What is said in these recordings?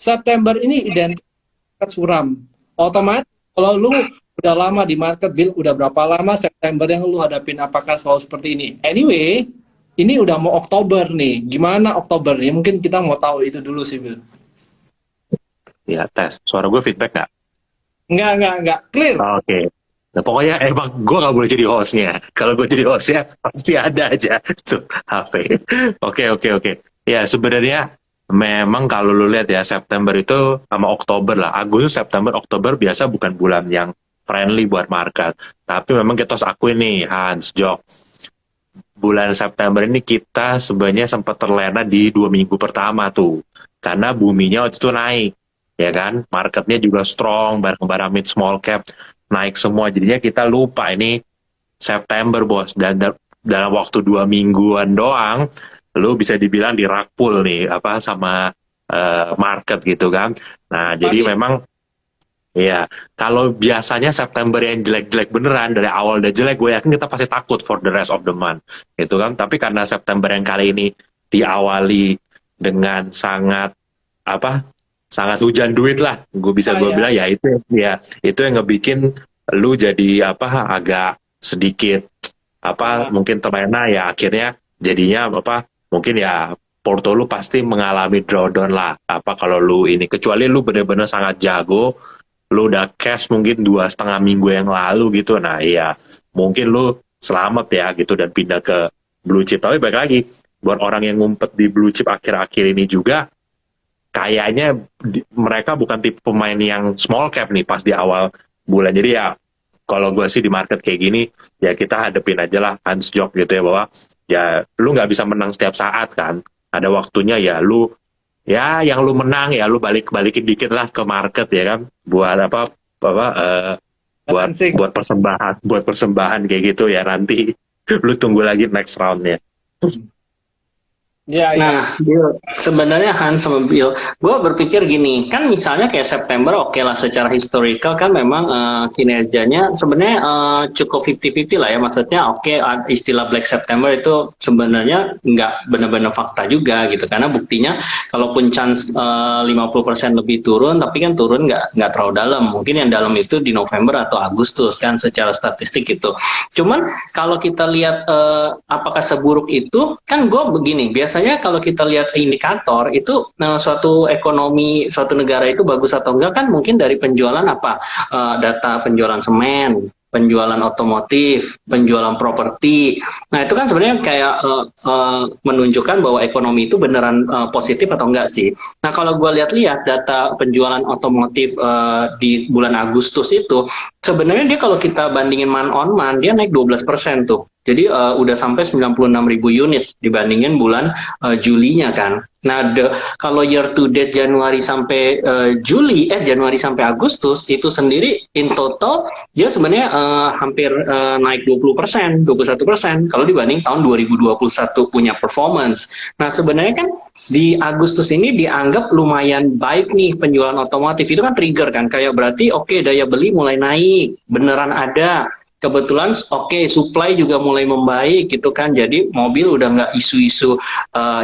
September ini identik market suram. Otomatis kalau lu udah lama di market, Bill, udah berapa lama September yang lu hadapin, apakah selalu seperti ini? Anyway, ini udah mau Oktober nih. Gimana Oktober? Ya mungkin kita mau tahu itu dulu sih, Bill. Ya, tes. Suara gue feedback nggak? Enggak. Clear. Oke. Nah, pokoknya emang gue nggak boleh jadi hostnya. Kalau gue jadi hostnya, pasti ada aja tuh HP. Oke. Ya, sebenarnya memang kalau lu lihat ya, September itu sama Oktober lah. Agustus, September, Oktober biasa bukan bulan yang friendly buat market. Tapi memang kita harus akui nih, Hans, Jok. Bulan September ini kita sebenarnya sempat terlena di 2 minggu pertama tuh. Karena buminya waktu itu naik. Ya kan? Marketnya juga strong, barang-barang mid small cap naik semua. Jadinya kita lupa ini September, bos. Dan dalam waktu 2 mingguan doang, lu bisa dibilang dirakpul nih, apa, sama market gitu kan. Nah, jadi Panik. memang iya, kalau biasanya September yang jelek-jelek beneran, dari awal udah jelek, gue yakin kita pasti takut for the rest of the month, gitu kan. Tapi karena September yang kali ini diawali dengan sangat, apa, sangat hujan duit lah, gue Ya. bilang ya, itu yang ngebikin lu jadi, apa, agak sedikit, apa, Ah, mungkin terlena ya, akhirnya jadinya, apa, mungkin ya, porto lu pasti mengalami drawdown lah, apa, kalau lu ini, kecuali lu bener-bener sangat jago, lu udah cash mungkin 2,5 minggu yang lalu gitu, nah iya mungkin lu selamat ya gitu dan pindah ke blue chip. Tapi balik lagi, buat orang yang ngumpet di blue chip akhir-akhir ini juga, kayaknya mereka bukan tipe pemain yang small cap nih pas di awal bulan. Jadi ya kalau gue sih di market kayak gini, ya kita hadepin aja lah, Hans Jok, gitu ya, bahwa ya lu nggak bisa menang setiap saat kan, ada waktunya ya lu, ya yang lu menang ya lu balikin dikit lah ke market ya kan, buat apa buat balancing. buat persembahan kayak gitu ya, nanti lu tunggu lagi next roundnya. Ya. Nah, Bill, sebenarnya Hans sama Bill, gue berpikir gini, kan misalnya kayak September, oke lah secara historical kan memang kinerjanya sebenarnya cukup 50-50 lah ya, maksudnya oke, istilah Black September itu sebenarnya nggak benar-benar fakta juga gitu, karena buktinya kalaupun chance 50% lebih turun, tapi kan turun nggak terlalu dalam, mungkin yang dalam itu di November atau Agustus kan secara statistik gitu. Cuman kalau kita lihat apakah seburuk itu, kan gue begini, biasanya kalau kita lihat indikator itu suatu ekonomi suatu negara itu bagus atau enggak kan mungkin dari penjualan apa, data penjualan semen, penjualan otomotif, penjualan properti. Nah itu kan sebenarnya kayak menunjukkan bahwa ekonomi itu beneran positif atau enggak sih. Nah kalau gue lihat-lihat data penjualan otomotif di bulan Agustus itu, sebenarnya dia kalau kita bandingin month on month, dia naik 12% tuh. Jadi udah sampai 96.000 unit dibandingin bulan Julinya kan. Nah, kalau year to date Januari sampai Januari sampai Agustus itu sendiri in total dia sebenarnya hampir naik 20%, 21% kalau dibanding tahun 2021 punya performance. Nah, sebenarnya kan di Agustus ini dianggap lumayan baik nih penjualan otomotif, itu kan trigger kan, kayak berarti oke, daya beli mulai naik, beneran ada. Kebetulan oke, supply juga mulai membaik gitu kan, jadi mobil udah nggak isu-isu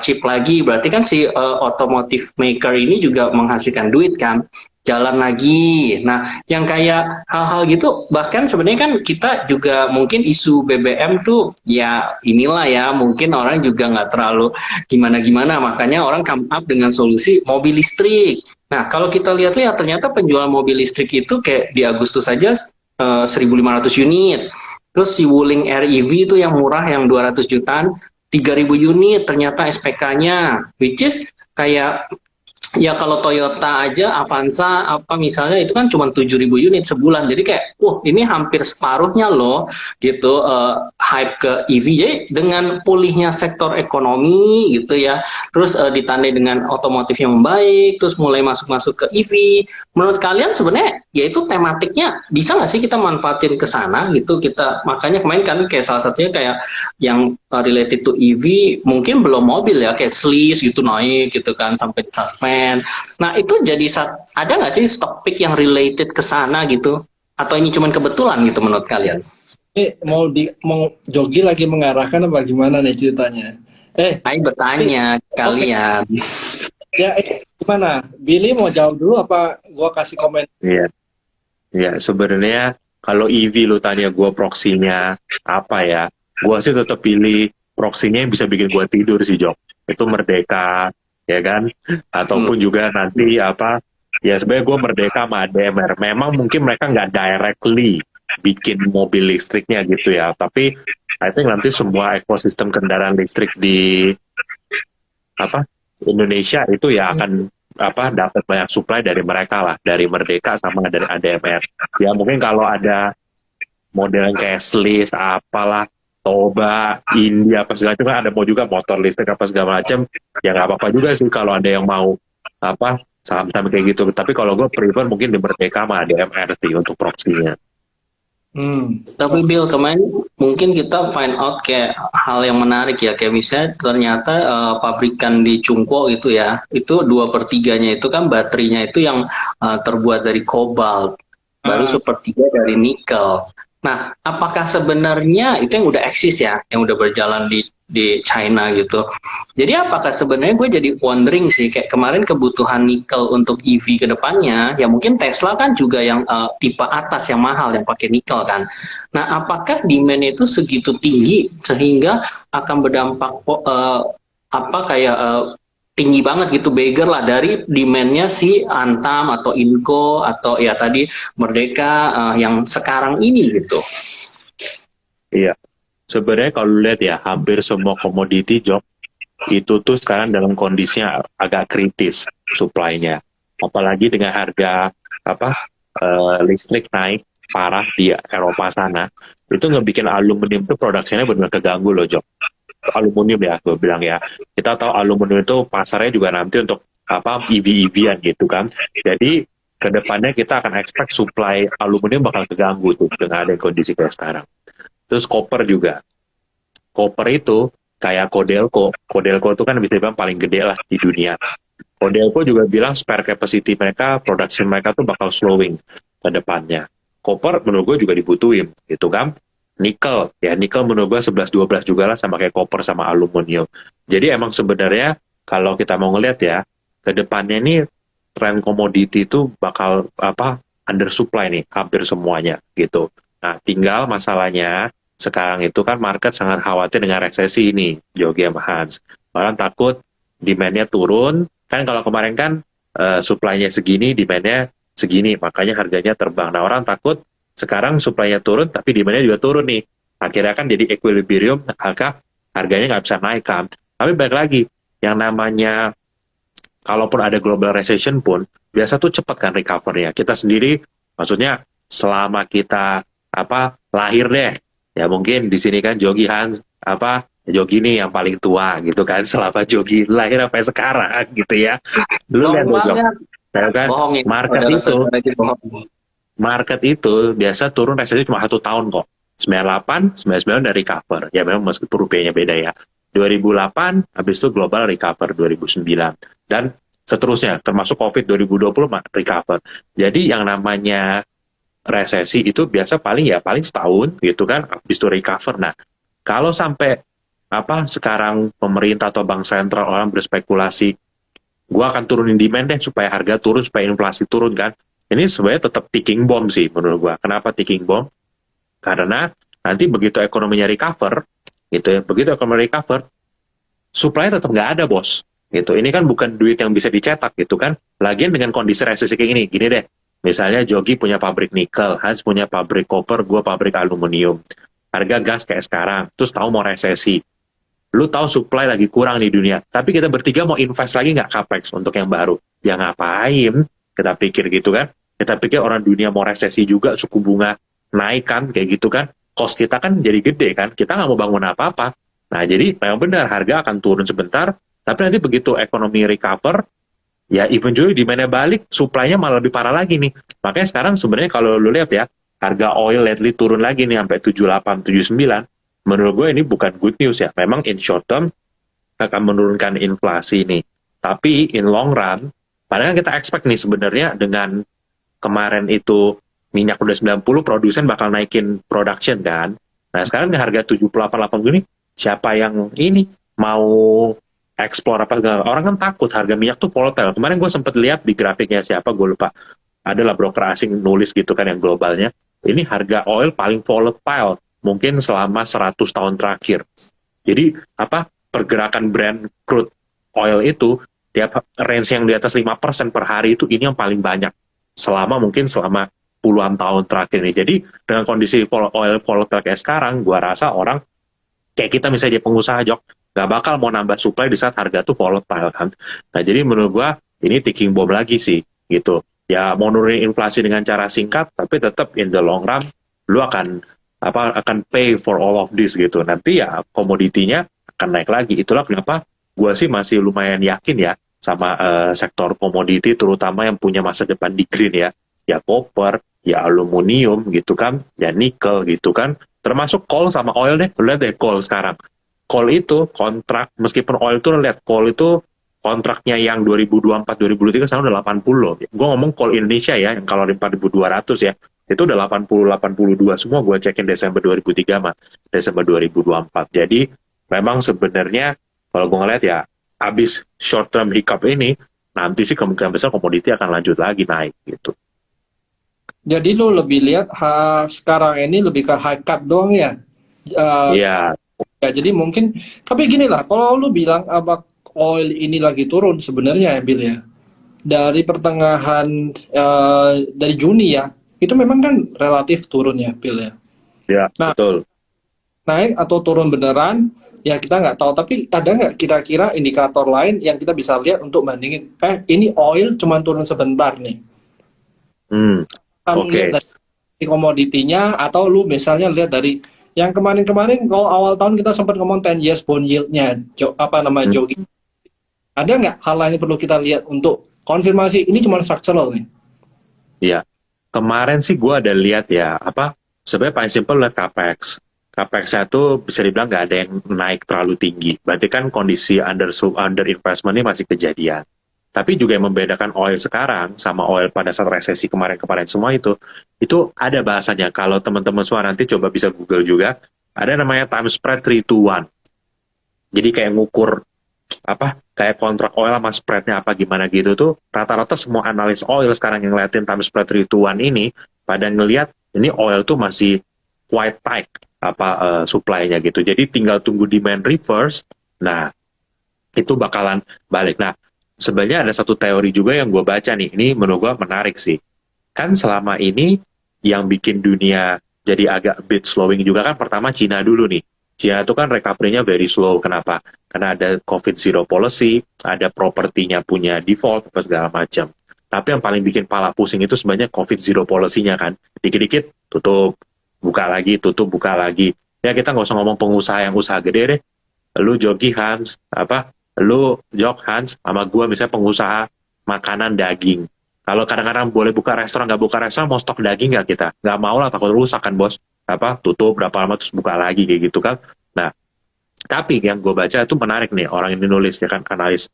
chip lagi, berarti kan si automotive maker ini juga menghasilkan duit kan, jalan lagi. Nah yang kayak hal-hal gitu, bahkan sebenarnya kan kita juga mungkin isu BBM tuh ya inilah ya, mungkin orang juga nggak terlalu gimana-gimana, makanya orang come up dengan solusi mobil listrik. Nah kalau kita lihat-lihat ternyata penjualan mobil listrik itu kayak di Agustus saja 1.500 unit. Terus si Wuling REV itu yang murah yang 200 jutaan 3.000 unit ternyata SPK-nya, which is kayak ya kalau Toyota aja Avanza apa misalnya itu kan cuma 7.000 unit sebulan, jadi kayak ini hampir separuhnya loh gitu hype ke EV. Jadi dengan pulihnya sektor ekonomi gitu ya, terus ditandai dengan otomotif yang baik, terus mulai masuk-masuk ke EV, menurut kalian sebenarnya ya itu tematiknya bisa nggak sih kita manfaatin ke sana gitu, kita makanya kemarin kan kayak salah satunya kayak yang related to EV mungkin belum mobil ya, kayak Sliss gitu naik gitu kan sampai suspend. Nah itu jadi ada nggak sih stock pick yang related ke sana gitu? Atau ini cuma kebetulan gitu menurut kalian? Mau Jogi lagi mengarahkan apa gimana nih ceritanya? Saya bertanya Oke. kalian. Ya, gimana? Billy mau jawab dulu apa gua kasih komen? Iya, iya. Sebenarnya kalau EV lu tanya gue proksinya apa ya, gue sih tetap pilih proksinya yang bisa bikin gue tidur sih, Jok. Itu Merdeka, ya kan? Hmm. Ataupun juga nanti apa? Ya sebenarnya gue Merdeka sama ADMR. Memang mungkin mereka nggak directly bikin mobil listriknya gitu ya, tapi I think nanti semua ekosistem kendaraan listrik di apa Indonesia itu ya akan apa dapat banyak supply dari mereka lah, dari Merdeka sama dari ADMR. Ya mungkin kalau ada model yang kayak Sliss apalah, Toba, India apa segala macam, kan ada mau juga motor listrik apa segala macam, ya nggak apa-apa juga sih kalau ada yang mau apa saham-saham kayak gitu. Tapi kalau gue prefer mungkin di Merdeka sama ADMR sih untuk proksinya. Tapi Bill, kemarin mungkin kita find out kayak hal yang menarik ya, kayak misalnya ternyata pabrikan di Cungko itu ya, itu 2/3-nya itu kan baterainya itu yang terbuat dari kobalt, baru Ah, 1/3 dari nikel. Nah, apakah sebenarnya itu yang udah eksis ya, yang udah berjalan di China gitu. Jadi apakah sebenarnya gue jadi wondering sih, kayak kemarin kebutuhan nikel untuk EV ke depannya, ya mungkin Tesla kan juga yang tipe atas yang mahal yang pakai nikel kan. Nah, apakah demand itu segitu tinggi sehingga akan berdampak apa kayak tinggi banget gitu, bigger lah dari demandnya si Antam atau Inco atau ya tadi Merdeka yang sekarang ini gitu. Iya, sebenarnya kalau lu lihat ya hampir semua komoditi Jok itu tuh sekarang dalam kondisinya agak kritis supply-nya. Apalagi dengan harga apa listrik naik parah di Eropa sana, itu ngebikin aluminium tuh produksinya benar keganggu loh, Jok. Aluminium ya, gue bilang ya. Kita tahu aluminium itu pasarnya juga nanti untuk apa EV-EV-an gitu kan. Jadi kedepannya kita akan expect supply aluminium bakal keganggu tuh dengan ada kondisi kayak sekarang. Terus copper juga. Copper itu kayak Codelco. Codelco itu kan bisa dibilang paling gede lah di dunia. Codelco juga bilang spare capacity mereka, production mereka tuh bakal slowing ke depannya. Copper menurut gue juga dibutuhin, gitu kan. Nikel, ya nikel menurut gue 11-12 juga lah sama kayak copper sama aluminium. Jadi emang sebenarnya kalau kita mau ngeliat ya, ke depannya ini tren komoditi itu bakal apa undersupply nih hampir semuanya gitu. Nah, tinggal masalahnya sekarang itu kan market sangat khawatir dengan resesi ini, Jogi sama Hans. Orang takut demand-nya turun, kan kalau kemarin kan supply-nya segini, demand-nya segini, makanya harganya terbang. Nah, orang takut sekarang supply-nya turun, tapi demand-nya juga turun nih. Akhirnya kan jadi equilibrium, harganya nggak bisa naik kan. Tapi balik lagi, yang namanya kalaupun ada global recession pun, biasa tuh cepat kan recovery-nya. Kita sendiri, maksudnya selama kita apa lahir deh, ya mungkin di sini kan Jogi Hans apa Jogi nih yang paling tua gitu kan, selama Jogi lahir sampai sekarang gitu ya. Dulu lihat Bohong tuh Jok, banget, saya kan bohongin saudara-saudara kita bohong. market itu biasa turun resesi cuma 1 tahun kok. 98, 99 dari recover. Ya memang meskipun rupiahnya beda ya. 2008, habis itu global recover 2009. Dan seterusnya, termasuk COVID 2020 recover. Jadi yang namanya resesi itu biasa paling setahun gitu kan, habis itu recover. Nah, kalau sampai apa sekarang pemerintah atau bank sentral orang berspekulasi, gua akan turunin demand deh supaya harga turun, supaya inflasi turun kan. Ini sebenarnya tetap ticking bomb sih menurut gua. Kenapa ticking bomb? Karena nanti begitu ekonominya recover, gitu ya, begitu ekonomi recover, supply tetap nggak ada bos. Gitu. Ini kan bukan duit yang bisa dicetak gitu kan. Lagian dengan kondisi resesi kayak gini deh. Misalnya Jogi punya pabrik nikel, Hans punya pabrik koper, gua pabrik aluminium. Harga gas kayak sekarang, terus tahu mau resesi. Lu tahu supply lagi kurang di dunia, tapi kita bertiga mau invest lagi nggak capex untuk yang baru? Ya ngapain? Kita pikir gitu kan. Kita pikir orang dunia mau resesi juga, suku bunga naik kan, kayak gitu kan. Cost kita kan jadi gede kan, kita nggak mau bangun apa-apa. Nah jadi memang benar, harga akan turun sebentar, tapi nanti begitu ekonomi recover, ya eventually demand-nya balik, supply-nya malah lebih parah lagi nih. Makanya sekarang sebenarnya kalau lu lihat ya, harga oil lately turun lagi nih sampai 78, 79. Menurut gue ini bukan good news ya. Memang in short term akan menurunkan inflasi nih. Tapi in long run, padahal kita expect nih sebenarnya dengan kemarin itu minyak udah 90, produsen bakal naikin production kan. Nah sekarang di harga 78, 80 ini, siapa yang ini mau explore apa segala. Orang kan takut harga minyak tuh volatile. Kemarin gue sempet lihat di grafiknya siapa, gue lupa. Adalah broker asing nulis gitu kan yang globalnya. Ini harga oil paling volatile mungkin selama 100 tahun terakhir. Jadi apa pergerakan brand crude oil itu tiap range yang di atas 5% per hari itu ini yang paling banyak selama puluhan tahun terakhir ini. Jadi dengan kondisi oil volatile kayak sekarang, gua rasa orang kayak kita misalnya pengusaha Jok, nggak bakal mau nambah supply di saat harga tuh volatile kan. Nah jadi menurut gua ini ticking bomb lagi sih gitu. Ya mau nurunin inflasi dengan cara singkat, tapi tetap in the long run lu akan pay for all of this gitu. Nanti ya komoditinya akan naik lagi. Itulah kenapa gua sih masih lumayan yakin ya sama sektor komoditi terutama yang punya masa depan di green ya copper, ya aluminium gitu kan, ya nikel gitu kan, termasuk coal sama oil deh. Lu lihat deh coal sekarang, coal itu kontrak, meskipun oil tuh lihat coal itu kontraknya yang 2024-2023 sekarang udah 80 loh. Gue ngomong coal Indonesia ya, yang kalori 4.200 ya, itu udah 80-82 semua gue cekin Desember 2003 sama Desember 2024. Jadi memang sebenarnya kalau gue ngeliat ya, abis short term hiccup ini, nanti sih kemungkinan besar komoditi akan lanjut lagi naik gitu. Jadi lu lebih lihat sekarang ini lebih ke high cut doang ya? Iya. Ya, jadi mungkin, tapi gini lah, kalau lu bilang apa oil ini lagi turun sebenarnya ya Bill ya, dari pertengahan dari Juni ya, itu memang kan relatif turun ya Bill ya. Ya, Nah, betul. naik atau turun beneran, ya kita nggak tahu. Tapi ada nggak kira-kira indikator lain yang kita bisa lihat untuk bandingin, ini oil cuma turun sebentar nih. Oke. Lihat dari komoditinya, atau lu misalnya lihat dari yang kemarin-kemarin, kalau awal tahun kita sempat ngomong 10 years bond yield-nya, jogging. Ada nggak hal lain yang perlu kita lihat untuk konfirmasi ini cuma structural nih? Iya. Kemarin sih gue ada lihat ya, sebenarnya paling simpel lihat capex. Capex-nya tuh bisa dibilang nggak ada yang naik terlalu tinggi. Berarti kan kondisi under investment ini masih kejadian. Tapi juga yang membedakan oil sekarang sama oil pada saat resesi kemarin-kemarin semua itu ada bahasanya. Kalau teman-teman semua nanti coba bisa Google juga, ada namanya time spread 3 to 1. Jadi kayak ngukur kayak kontrak oil sama spreadnya apa gimana gitu tuh, rata-rata semua analis oil sekarang yang ngeliatin time spread 3 to 1 ini pada ngeliat ini oil tuh masih quite tight supply-nya gitu. Jadi tinggal tunggu demand reverse. Nah, itu bakalan balik. Nah, sebenarnya ada satu teori juga yang gue baca nih, ini menurut gue menarik sih. Kan selama ini yang bikin dunia jadi agak bit slowing juga kan pertama Cina dulu nih. Cina itu kan recovery-nya very slow. Kenapa? Karena ada COVID zero policy, ada propertinya punya default, apa segala macam. Tapi yang paling bikin pala pusing itu sebenarnya COVID zero policy-nya kan. Dikit-dikit tutup, buka lagi, tutup, buka lagi. Ya kita nggak usah ngomong pengusaha yang usaha gede deh. Lu Jogi Hans, lu Jok Hans, sama gue misalnya pengusaha makanan daging. Kalau kadang-kadang boleh buka restoran, nggak buka restoran, mau stok daging nggak kita? Nggak mau lah, takut rusak kan bos. Tutup berapa lama terus buka lagi kayak gitu kan. Nah, tapi yang gue baca itu menarik nih, orang ini nulis ya kan, analis.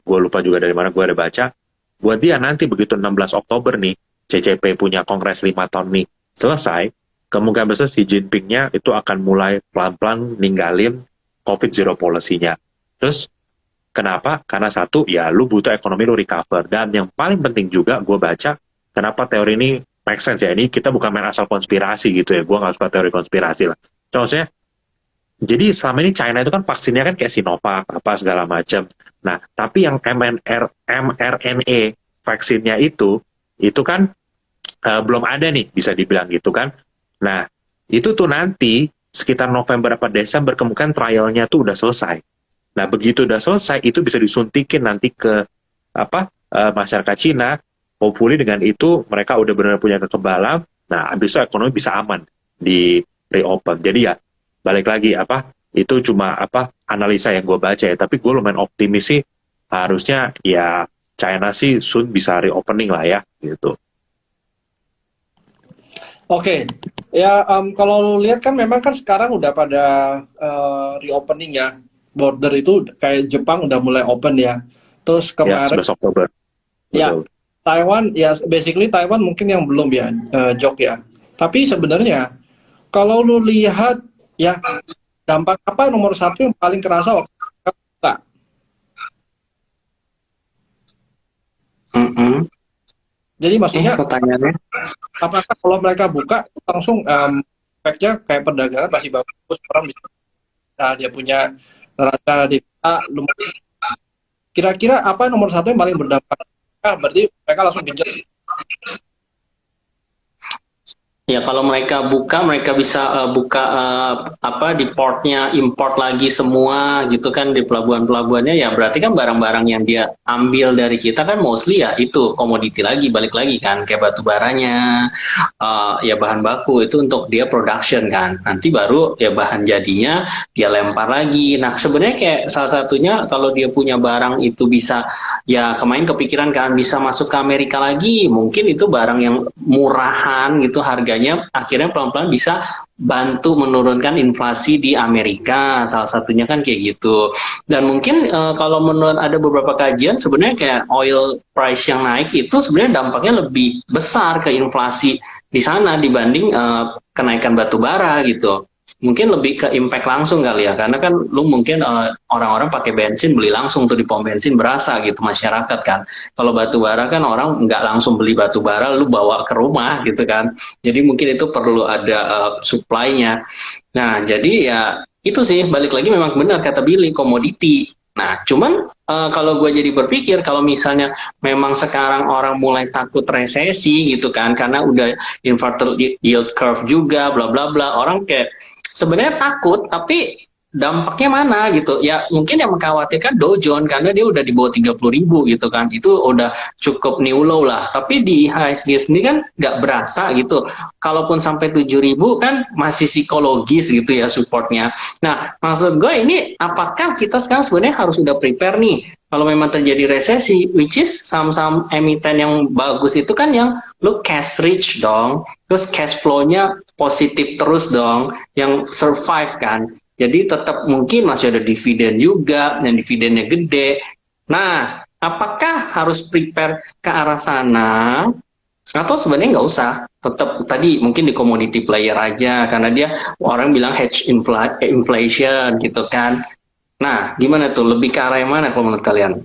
Gue lupa juga dari mana gue ada baca. Buat dia nanti begitu 16 Oktober nih, CCP punya kongres 5 tahun nih selesai, kemungkinan besar Xi Jinping-nya itu akan mulai pelan-pelan ninggalin COVID zero policy-nya. Terus kenapa? Karena satu, ya lu butuh ekonomi lu recover. Dan yang paling penting juga gue baca, kenapa teori ini make sense ya. Ini kita bukan main asal konspirasi gitu ya. Gue nggak suka teori konspirasi lah. Contohnya, jadi selama ini China itu kan vaksinnya kan kayak Sinovac, apa segala macam. Nah, tapi yang mRNA vaksinnya itu kan belum ada nih, bisa dibilang gitu kan. Nah, itu tuh nanti sekitar November atau Desember kemungkinan trialnya tuh udah selesai. Nah, begitu udah selesai, itu bisa disuntikin nanti ke masyarakat Cina. Hopefully dengan itu mereka udah benar-benar punya kekebalan. Nah, habis itu ekonomi bisa aman di reopen. Jadi ya, balik lagi itu cuma analisa yang gue baca ya. Tapi gue lumayan optimis sih, harusnya ya China sih soon bisa reopening lah ya, gitu. Oke, ya kalau lu lihat kan memang kan sekarang udah pada reopening ya, border itu kayak Jepang udah mulai open ya. Terus Ya, kemarin 11 Oktober. ya Betul. Taiwan ya, basically Taiwan mungkin yang belum ya, Jok ya. Tapi sebenarnya kalau lu lihat ya, dampak apa nomor satu yang paling kerasa waktu kita buka? Mm-mm. Jadi maksudnya Pertanyaannya? apakah kalau mereka buka langsung efeknya kayak perdagangan masih bagus, orang bisa, nah, dia punya neraca devisa lumayan. Kira-kira apa nomor satu yang paling berdampak? Nah, berarti mereka langsung genjot. Ya kalau mereka buka, mereka bisa buka apa di portnya, import lagi semua gitu kan di pelabuhan-pelabuhannya, ya berarti kan barang-barang yang dia ambil dari kita kan mostly ya itu komoditi lagi, balik lagi kan kayak batu baranya, ya bahan baku itu untuk dia production kan, nanti baru ya bahan jadinya dia lempar lagi. Nah sebenarnya kayak salah satunya kalau dia punya barang itu bisa, ya kemarin kepikiran kan bisa masuk ke Amerika lagi, mungkin itu barang yang murahan gitu harganya, akhirnya pelan-pelan bisa bantu menurunkan inflasi di Amerika, salah satunya kan kayak gitu. Dan mungkin kalau menurut ada beberapa kajian sebenarnya kayak oil price yang naik itu sebenarnya dampaknya lebih besar ke inflasi di sana dibanding kenaikan batu bara gitu. Mungkin lebih ke impact langsung kali ya, karena kan lu mungkin orang-orang pakai bensin beli langsung tuh di pom bensin, berasa gitu masyarakat kan. Kalau batu bara kan orang nggak langsung beli batu bara lu bawa ke rumah gitu kan. Jadi mungkin itu perlu ada supply-nya. Nah, jadi ya itu sih balik lagi memang benar kata Billy, komoditi. Nah, cuman kalau gue jadi berpikir kalau misalnya memang sekarang orang mulai takut resesi gitu kan, karena udah inverted yield curve juga, bla bla bla, orang kayak sebenarnya takut, tapi dampaknya mana gitu ya, mungkin yang mengkhawatirkan Dow Jones karena dia udah di bawah 30.000 gitu kan, itu udah cukup new low lah, tapi di IHSG sendiri kan nggak berasa gitu, kalaupun sampai 7.000 kan masih psikologis gitu ya supportnya. Nah maksud gue ini apakah kita sekarang sebenarnya harus udah prepare nih kalau memang terjadi resesi, which is saham-saham emiten yang bagus itu kan yang lu cash rich dong, terus cash flow-nya positif terus dong, yang survive kan. Jadi tetap mungkin masih ada dividen juga, yang dividennya gede. Nah, apakah harus prepare ke arah sana? Atau sebenarnya nggak usah, tetap tadi mungkin di commodity player aja, karena dia orang bilang hedge inflation gitu kan. Nah, gimana tuh? Lebih ke arah yang mana kalau menurut kalian?